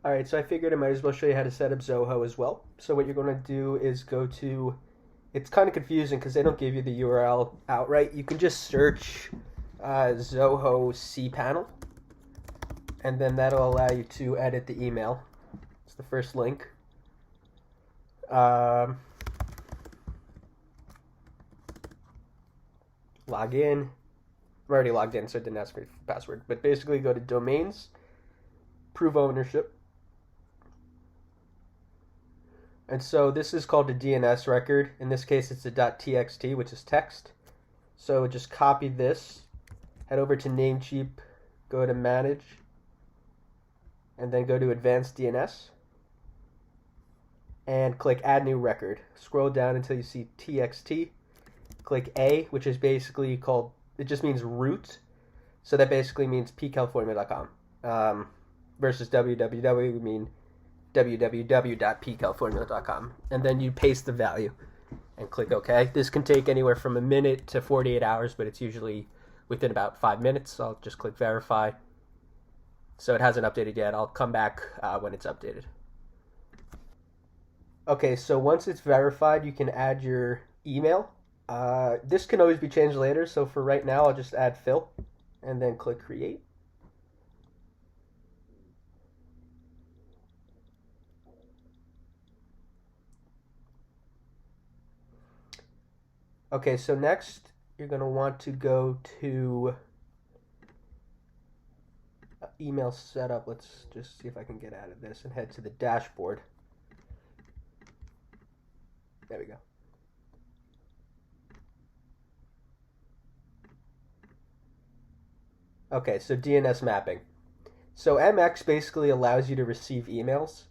Alright, so I figured I might as well show you how to set up Zoho as well. So what you're going to do is go to, it's kind of confusing because they don't give you the URL outright. You can just search Zoho cPanel, and then that'll allow you to edit the email. It's the first link. Log in. I'm already logged in, so it didn't ask me for the password. But basically, go to Domains, Prove Ownership. And so this is called a DNS record. In this case, it's a .txt, which is text. So just copy this, head over to Namecheap, go to Manage, and then go to Advanced DNS, and click Add New Record. Scroll down until you see TXT. Click A, which is basically called, it just means root. So that basically means pcalformula.com. Versus www would mean www.pcalformula.com, and then you paste the value and click OK. This can take anywhere from a minute to 48 hours, but it's usually within about 5 minutes. I'll just click verify. So it hasn't updated yet. I'll come back when it's updated. Okay, so once it's verified, you can add your email. This can always be changed later, so for right now, I'll just add Phil and then click create. Okay, so next you're going to want to go to email setup. Let's just see if I can get out of this and head to the dashboard. There we go. Okay, so DNS mapping. So MX basically allows you to receive emails,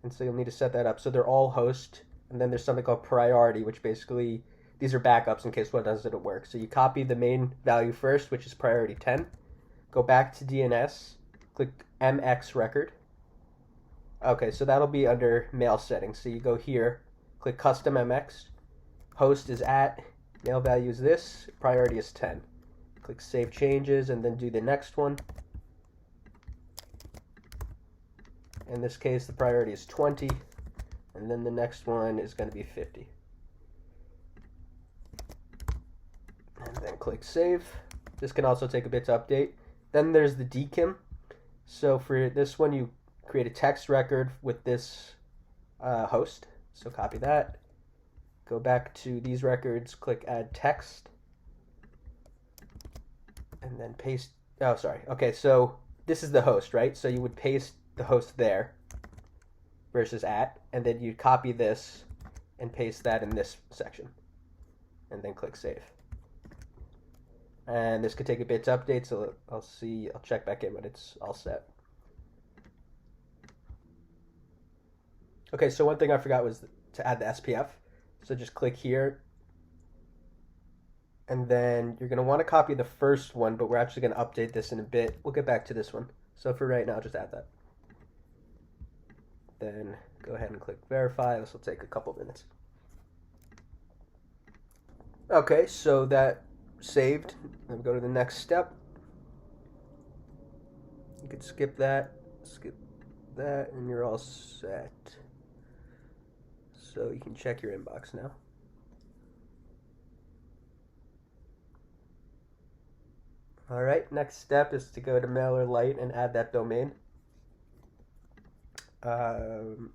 and so you'll need to set that up. So they're all host, and then there's something called priority, which basically these are backups in case one doesn't work. So you copy the main value first, which is priority 10. Go back to DNS, click MX record. Okay, so that'll be under mail settings. So you go here, click custom MX. Host is at, mail value is this, priority is 10. Click save changes and then do the next one. In this case, the priority is 20, and then the next one is going to be 50. And then click save. This can also take a bit to update. Then there's the DKIM. So for this one, you create a text record with this host. So copy that. Go back to these records, click add text. And then paste, oh, sorry. Okay, so this is the host, right? So you would paste the host there versus at, and then you copy this and paste that in this section. And then click save. And this could take a bit to update, so I'll check back in when it's all set. Okay, so one thing I forgot was to add the SPF. So just click here, and then you're going to want to copy the first one, but we're actually going to update this in a bit. We'll get back to this one. So for right now, just add that. Then go ahead and click verify. This will take a couple minutes. Okay, so that saved. Then go to the next step. You could skip that, and you're all set. So you can check your inbox now. All right, next step is to go to MailerLite and add that domain.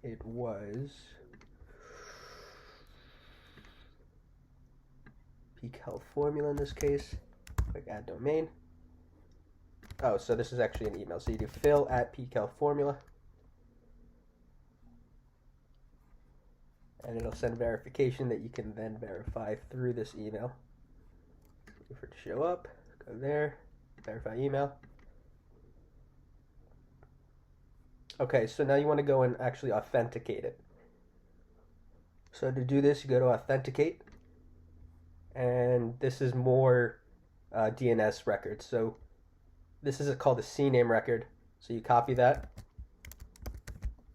It was pcalformula in this case. Click add domain. Oh, so this is actually an email. So you do phil@pcalformula. And it'll send verification that you can then verify through this email. Wait for it to show up. Go there, verify email. Okay, so now you want to go and actually authenticate it. So to do this, you go to authenticate, and this is more DNS records. So this is called a CNAME record. So you copy that,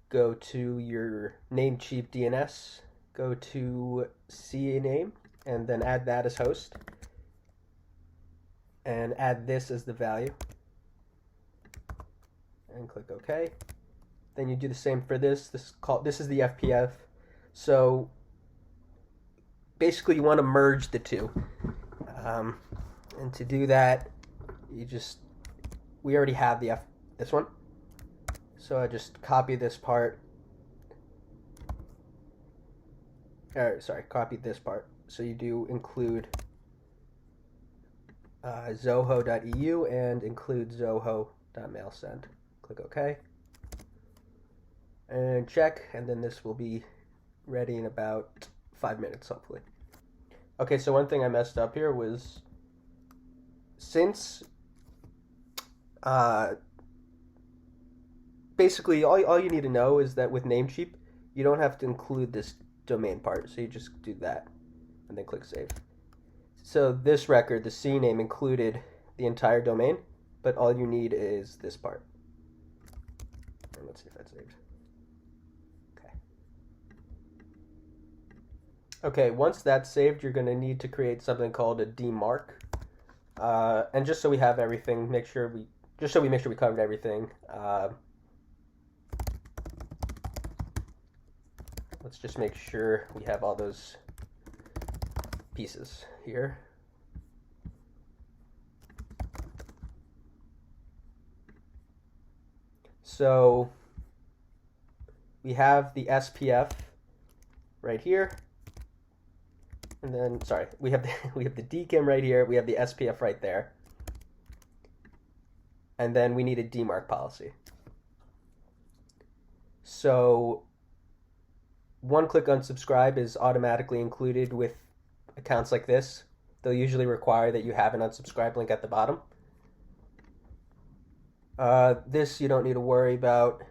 go to your Namecheap DNS, go to CNAME, and then add that as host, and add this as the value, and click OK. Then you do the same for this. This is the FPF. So basically, you want to merge the two, and to do that, we already have this one. So I just copy this part. Copy this part. So you do include zoho.eu and include zoho.mailsend. Click OK. And check, and then this will be ready in about 5 minutes, hopefully. Okay, so one thing I messed up here was, since basically all you need to know is that with Namecheap, you don't have to include this domain part, so you just do that and then click save. So this record, the CNAME, included the entire domain, but all you need is this part. And let's see if that's saved. Okay, once that's saved, you're going to need to create something called a DMARC. And just so we have everything, make sure we covered everything. Let's just make sure we have all those pieces here. So we have the SPF right here. And then, we have the DKIM right here. We have the SPF right there. And then we need a DMARC policy. So one-click unsubscribe is automatically included with accounts like this. They'll usually require that you have an unsubscribe link at the bottom. This you don't need to worry about.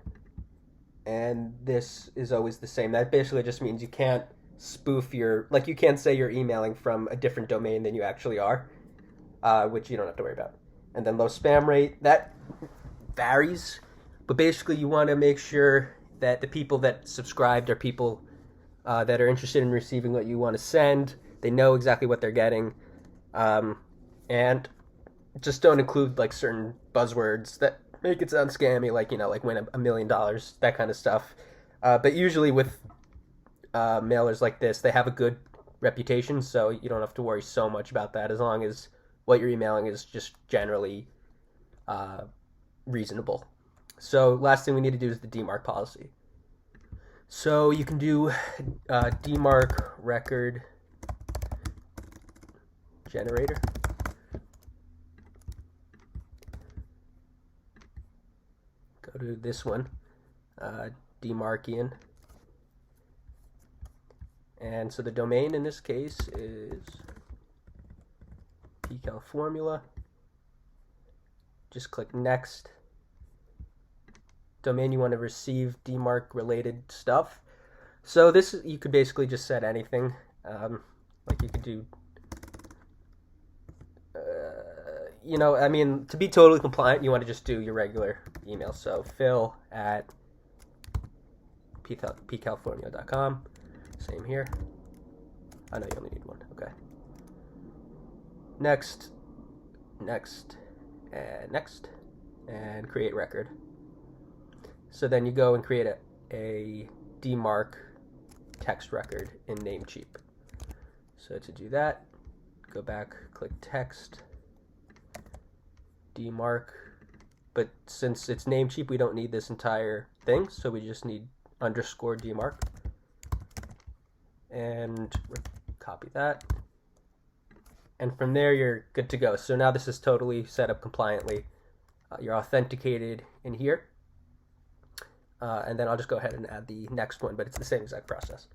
And this is always the same. That basically just means you can't spoof you can't say you're emailing from a different domain than you actually are, which you don't have to worry about. And then low spam rate, that varies, but basically you want to make sure that the people that subscribed are people that are interested in receiving what you want to send. They know exactly what they're getting, and just don't include like certain buzzwords that make it sound scammy, like win $1 million, that kind of stuff. But usually with mailers like this, they have a good reputation, so you don't have to worry so much about that, as long as what you're emailing is just generally reasonable. So last thing we need to do is the DMARC policy. So you can do DMARC record generator. Go to this one, DMARCian. And so the domain in this case is pCalFormula. Just click next. Domain, you want to receive DMARC related stuff. So this, you could basically just set anything. Like you could do, to be totally compliant, you want to just do your regular email. So phil@pcalformula.com. Same here. I know you only need one. Okay. Next, and create record. So then you go and create a DMARC text record in Namecheap. So to do that, go back, click text, DMARC. But since it's Namecheap, we don't need this entire thing, so we just need underscore DMARC. And copy that. And from there, you're good to go. So now this is totally set up compliantly. You're authenticated in here. And then I'll just go ahead and add the next one, but it's the same exact process.